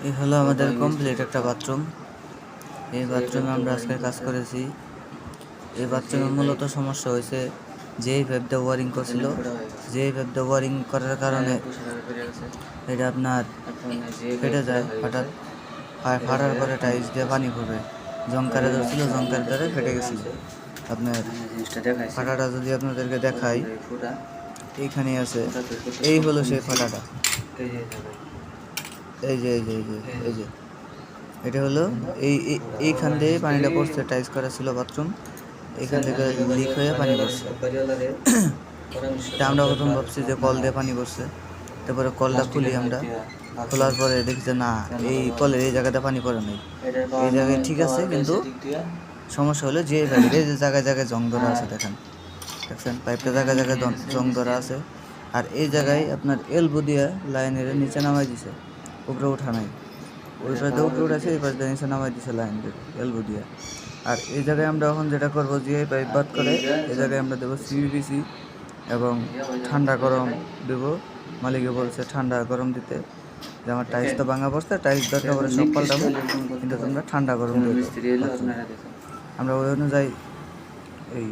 এই হলো আমাদের কমপ্লিট একটা বাথরুম। এই বাথরুমে আমরা আজকে কাজ করেছি। এই বাথরুমে মূলত সমস্যা হয়েছে যে ভাবে ওয়ারিং করছিল, যে ভাবে ওয়ারিং করার কারণে এটা আপনার ফেটে যায়। ফাটার পরে টাইলস দিয়ে পানি পড়বে, জংকারে ধরছিল, জংকার দ্বারা ফেটে গেছিল। আপনার ফাটাটা যদি আপনাদেরকে দেখাই, এইখানে আছে, এই হলো সেই ফাটাটা। এই যে এই যে এই যে এই যে এটা হলো এইখান দিয়ে পানিটা পড়ছে। টাইলস করা ছিল বাথরুম, এখান থেকে লিক হয়ে পানি পড়ছে। আমরা প্রথম ভাবছি যে কল দিয়ে পানি পড়ছে, তারপরে কলটা খুলি, আমরা খোলার পরে দেখি যে না, এই কলের এই জায়গাতে পানি পড়ে নাই, এই জায়গায় ঠিক আছে, কিন্তু সমস্যা হলো যে জায়গায় জায়গায় জং ধরা আছে। দেখছেন পাইপটা জায়গায় জায়গায় জং ধরা আছে। আর এই জায়গায় আপনার এলবো দিয়ে লাইনের নিচে নামাই দিছে, উপরে ওঠা নাই। ওই পাশে উপরে উঠেছে, এই পাশে নিচে নামাই দিছে লাইন এলবো দিয়ে। আর এই জায়গায় আমরা এখন যেটা করবো, যে পাইপ বাদ করে এই জায়গায় আমরা দেবো সিবিসি এবং ঠান্ডা গরম দেবো। মালিকে বলছে ঠান্ডা গরম দিতে, যে আমার টাইলস তো ভাঙা পড়ছে, টাইলস দরকার করে সব পাল্টাবো, কিন্তু তোমরা ঠান্ডা গরম দেবো। আমরা ওই অনুযায়ী এই